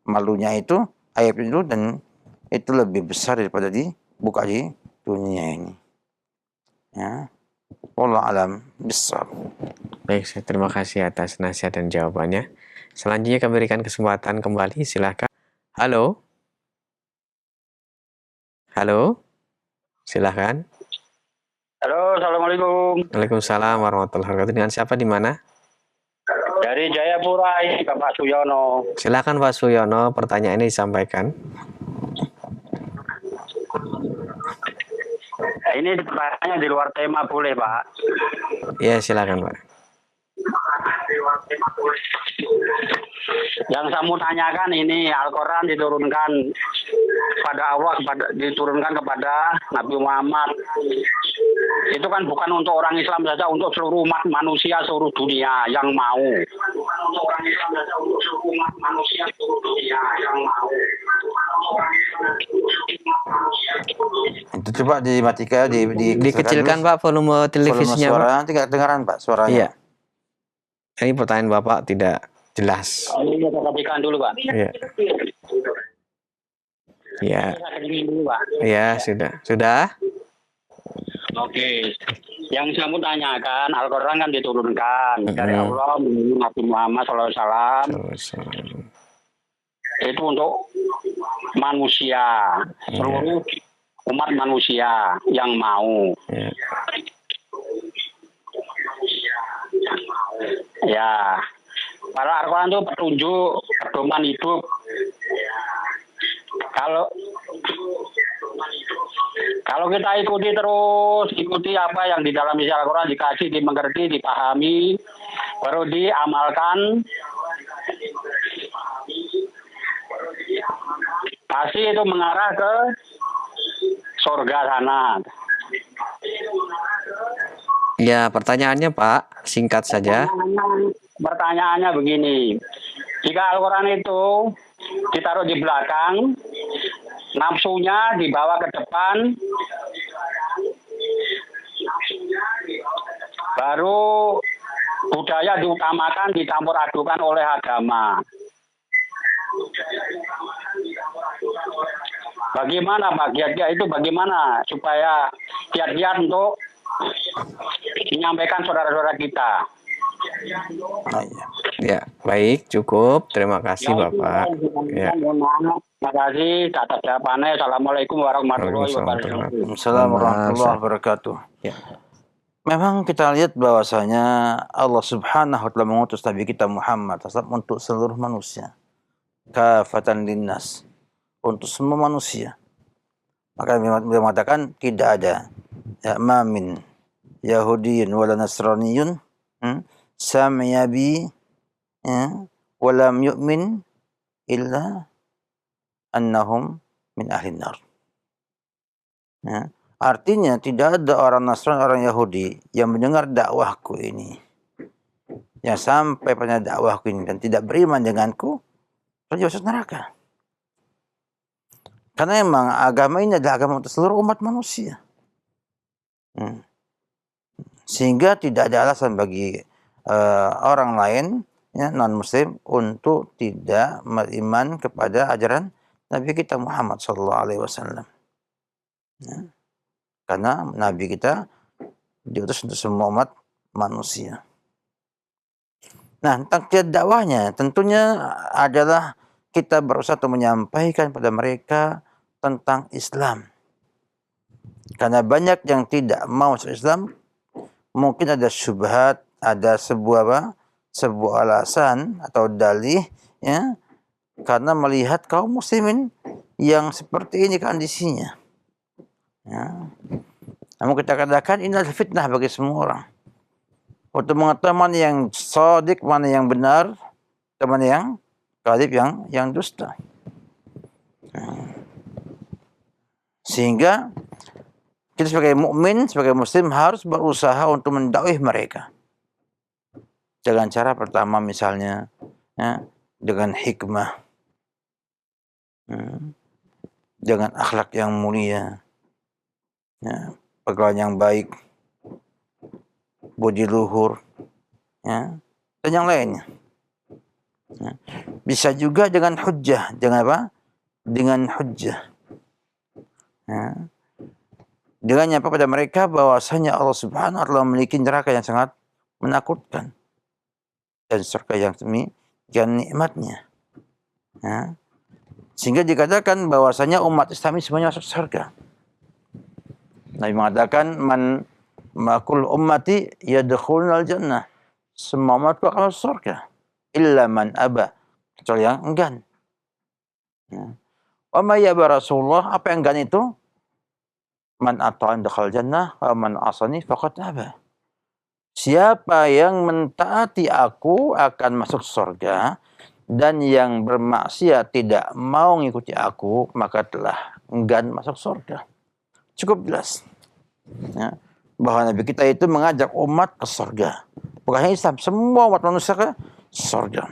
Speaker 1: malunya itu, aib itu, dan itu lebih besar daripada dibuka di dunia ini. Ya. Wallahu alam bissawab.
Speaker 2: Baik, saya terima kasih atas nasihat dan jawabannya. Selanjutnya kami berikan kesempatan kembali, silahkan. Halo? Halo? Silahkan.
Speaker 4: Halo, Assalamualaikum.
Speaker 2: Waalaikumsalam warahmatullahi wabarakatuh. Dengan siapa di mana?
Speaker 4: Dari Jayapura, ini Bapak Suyono.
Speaker 2: Silakan Pak Suyono, pertanyaannya disampaikan.
Speaker 4: Ini pertanyaannya di luar tema, boleh Pak?
Speaker 2: Ya, silakan Pak.
Speaker 4: Yang saya mau tanyakan ini, Al-Quran diturunkan kepada Allah, diturunkan kepada Nabi Muhammad. Itu kan bukan untuk orang Islam saja, untuk seluruh umat manusia seluruh dunia yang mau. Bukan untuk orang Islam saja, untuk seluruh umat manusia seluruh dunia yang mau.
Speaker 1: Itu coba dimatikan,
Speaker 2: dikecilkan Pak volume televisinya,
Speaker 1: volume suara,
Speaker 2: Pak.
Speaker 1: tidak dengaran Pak suaranya.
Speaker 2: Iya. Ini pertanyaan Bapak tidak jelas.
Speaker 4: Ini kita perhatikan dulu Pak.
Speaker 2: Iya. Iya. Iya, sudah. Sudah?
Speaker 4: Oke. Yang saya mau tanyakan, Al-Quran kan diturunkan dari Allah melalui Nabi Muhammad SAW. Itu untuk manusia, seluruh umat manusia yang mau. Ya, para Al-Quran itu petunjuk, pedoman hidup. Kalau kita ikuti apa yang di dalam isi Al-Quran, dikaji, dimengerti, dipahami, baru diamalkan, pasti itu mengarah ke surga sana.
Speaker 2: Ya, pertanyaannya Pak, singkat saja.
Speaker 4: Pertanyaannya begini, jika Al-Quran itu ditaruh di belakang, nafsunya dibawa ke depan, baru budaya diutamakan, dicampur adukan oleh agama. Bagaimana Pak Giat-Giat itu, bagaimana supaya giat-giat untuk menyampaikan saudara-saudara kita?
Speaker 2: Ya, baik, cukup. Terima kasih Bapak. Ya.
Speaker 4: Terima kasih atas jawabannya. Assalamualaikum warahmatullahi wabarakatuh.
Speaker 1: Assalamualaikum warahmatullahi wabarakatuh.
Speaker 2: Ya.
Speaker 1: Memang kita lihat bahwasanya Allah Subhanahu wa taala mengutus Nabi kita Muhammad untuk seluruh manusia. Kafatan linnas, untuk semua manusia. Maka beliau mengatakan tidak ada ya mamin Yahudiyin wala Nasraniyun sami'a bi walam yu'min illa annahum min ahlin nar. Ya. Artinya tidak ada orang Nasrani, orang Yahudi yang mendengar dakwahku ini, yang sampai pada dakwahku ini dan tidak beriman denganku, dia masuk neraka. Karena memang agama ini adalah agama untuk seluruh umat manusia. Sehingga tidak ada alasan bagi orang lain, ya, non-muslim, untuk tidak beriman kepada ajaran Nabi kita Muhammad SAW. Ya. Karena Nabi kita diutus untuk semua umat manusia. Nah, tentang kiat dakwahnya tentunya adalah kita berusaha untuk menyampaikan pada mereka tentang Islam. Karena banyak yang tidak mau masuk Islam, mungkin ada syubhat, ada sebuah alasan atau dalih, ya, karena melihat kaum muslimin yang seperti ini kondisinya. Ya. Namun kita katakan ini adalah fitnah bagi semua orang. Untuk mengetahui mana yang shadiq, mana yang benar, dan mana yang kadhib, yang dusta. Sehingga kita sebagai mukmin, sebagai muslim harus berusaha untuk mendakwah mereka. Dengan cara pertama misalnya, ya, dengan hikmah, dengan akhlak yang mulia, ya, pergaulan yang baik, budi luhur, ya, dan yang lainnya. Ya. Bisa juga dengan hujjah, dengan apa? Dengan hujjah. Ya. Dengan nyampe pada mereka bahwasanya Allah Subhanahu wa taala memiliki neraka yang sangat menakutkan dan surga yang demikian nikmatnya. Ya. Sehingga dikatakan bahwasanya umat Islam ini semuanya masuk surga. Nabi mengatakan makul ummati yadkhulunal jannah. Semua umatku akan masuk surga. Illa man aba, kecuali yang enggan. Ya. Wa may yaba Rasulullah, apa yang enggan itu? Man ata'an dakhal jannah wa man asani faqad aba. Siapa yang mentaati aku akan masuk surga, dan yang bermaksiat tidak mau mengikuti aku maka telah enggan masuk surga. Cukup jelas. Ya. Bahwa Nabi kita itu mengajak umat ke surga. Bukan hanya Islam, semua umat manusia ke surga.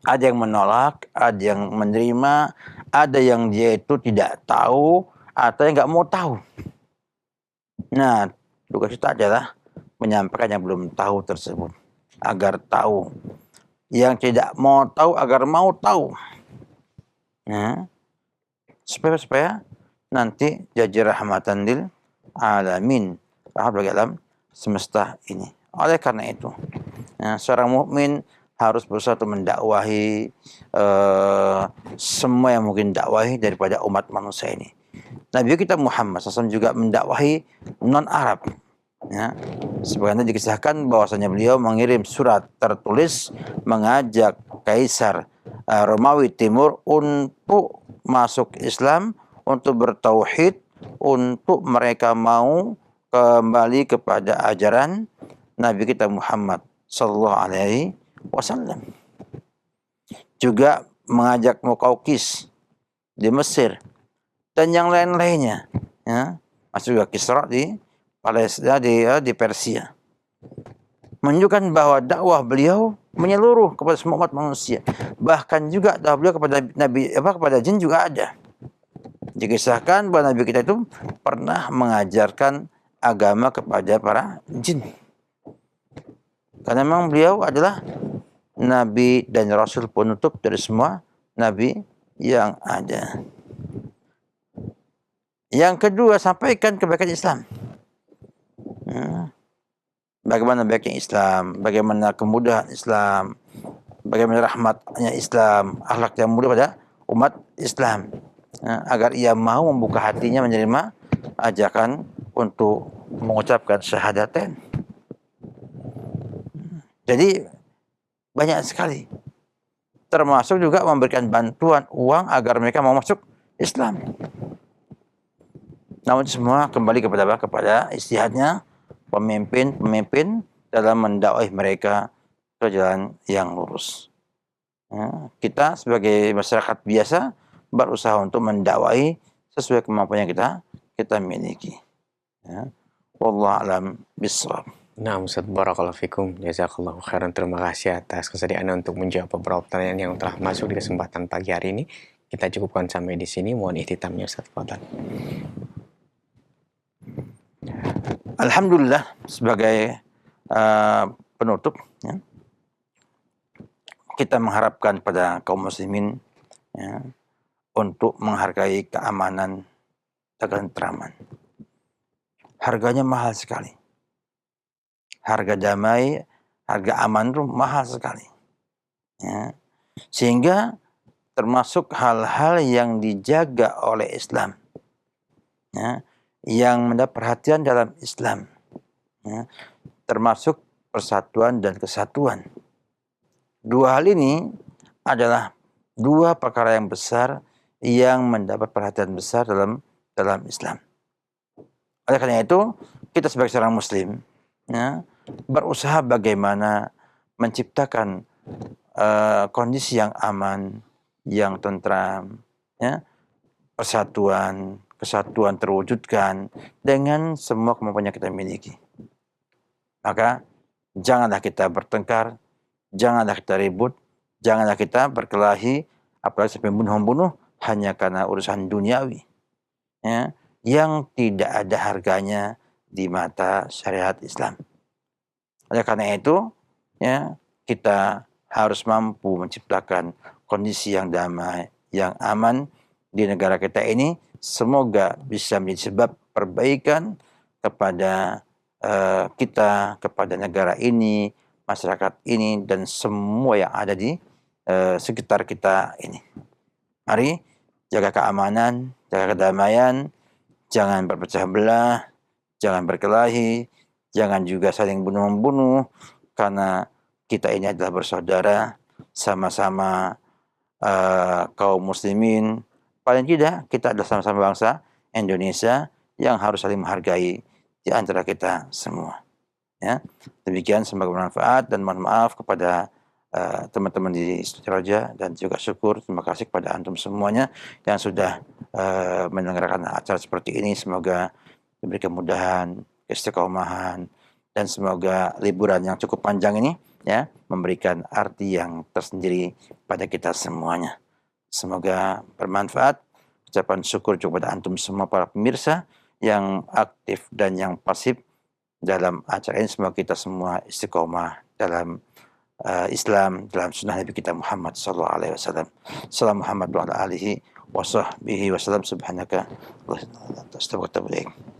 Speaker 1: Ada yang menolak, ada yang menerima, ada yang dia itu tidak tahu, atau yang nggak mau tahu. Nah, tugas kita adalah menyampaikan yang belum tahu tersebut agar tahu. Yang tidak mau tahu agar mau tahu. Ya. Supaya nanti jadi rahmatan lil alamin, rahmat bagi alam semesta ini. Oleh karena itu, ya, seorang mukmin harus berusaha untuk mendakwahi semua yang mungkin dakwahi daripada umat manusia ini. Nabi kita Muhammad SAW juga mendakwahi non-Arab. Ya. Sebagaimana dikisahkan bahwasanya beliau mengirim surat tertulis mengajak Kaisar Romawi Timur untuk masuk Islam, untuk bertauhid, untuk mereka mau kembali kepada ajaran Nabi kita Muhammad sallallahu alaihi wasallam. Juga mengajak Muqawqis di Mesir dan yang lain-lainnya, ya. Masuk juga Kisra di Palestina, di Persia. Menunjukkan bahwa dakwah beliau menyeluruh kepada semua umat manusia. Bahkan juga dakwah beliau kepada jin juga ada. Dikisahkan bahwa Nabi kita itu pernah mengajarkan agama kepada para jin. Karena memang beliau adalah Nabi dan Rasul penutup dari semua Nabi yang ada. Yang kedua, sampaikan kebaikan Islam. Bagaimana baiknya Islam, bagaimana kemudahan Islam, bagaimana rahmatnya Islam, akhlak yang mulia pada umat Islam. Agar ia mau membuka hatinya menerima ajakan untuk mengucapkan syahadatain. Jadi banyak sekali. Termasuk juga memberikan bantuan uang agar mereka mau masuk Islam. Namun semua kembali kepada istihadnya pemimpin dalam mendakwai mereka ke jalan yang lurus. Ya, kita sebagai masyarakat biasa berusaha untuk mendakwai sesuai kemampuan yang kita miliki. Ya. Wallahu a'lam bishawab.
Speaker 2: Nah, Ustaz, barakallahu fikum, jazakallahu khairan. Terima kasih atas kesediaan untuk menjawab beberapa pertanyaan yang telah masuk di kesempatan pagi hari ini. Kita cukupkan sampai di sini. Mohon ihtitamnya, Ustaz. Fadhal.
Speaker 1: Alhamdulillah, sebagai penutup, ya, kita mengharapkan pada kaum muslimin, ya, untuk menghargai keamanan dan ketentraman. Harganya mahal sekali. Harga damai, Harga aman itu mahal sekali. Ya. Sehingga termasuk hal-hal yang dijaga oleh Islam, ya, yang mendapat perhatian dalam Islam, ya, termasuk persatuan dan kesatuan. Dua hal ini adalah dua perkara yang besar yang mendapat perhatian besar dalam Islam. Oleh karena itu, kita sebagai seorang Muslim, ya, berusaha bagaimana menciptakan kondisi yang aman, yang tentram, ya, persatuan, kesatuan terwujudkan dengan semua kemampuan yang kita miliki. Maka janganlah kita bertengkar, janganlah kita ribut, janganlah kita berkelahi, apalagi sampai bunuh-bunuh hanya karena urusan duniawi, ya, yang tidak ada harganya di mata syariat Islam. Oleh karena itu, ya, kita harus mampu menciptakan kondisi yang damai, yang aman di negara kita ini. Semoga bisa menjadi sebab perbaikan kepada kita, kepada negara ini, masyarakat ini, dan semua yang ada di sekitar kita ini. Mari jaga keamanan, jaga kedamaian, jangan berpecah belah, jangan berkelahi, jangan juga saling bunuh-membunuh, karena kita ini adalah bersaudara, sama-sama kaum muslimin. Paling tidak kita adalah sama-sama bangsa Indonesia yang harus saling menghargai di antara kita semua. Ya, demikian, semoga bermanfaat, dan mohon maaf kepada teman-teman di Studio Raja, dan juga syukur, terima kasih kepada antum semuanya yang sudah menyelenggarakan acara seperti ini. Semoga diberi kemudahan, keistiqomahan, dan semoga liburan yang cukup panjang ini, ya, memberikan arti yang tersendiri pada kita semuanya. Semoga bermanfaat. Ucapan syukur juga kepada antum semua para pemirsa yang aktif dan yang pasif dalam acara ini. Semoga kita semua istiqomah dalam Islam, dalam sunnah Nabi kita Muhammad sallallahu alaihi wasallam. Salam Muhammad wa ala alihi wa sahbihi wasallam. Subhanaka wa ta'ala.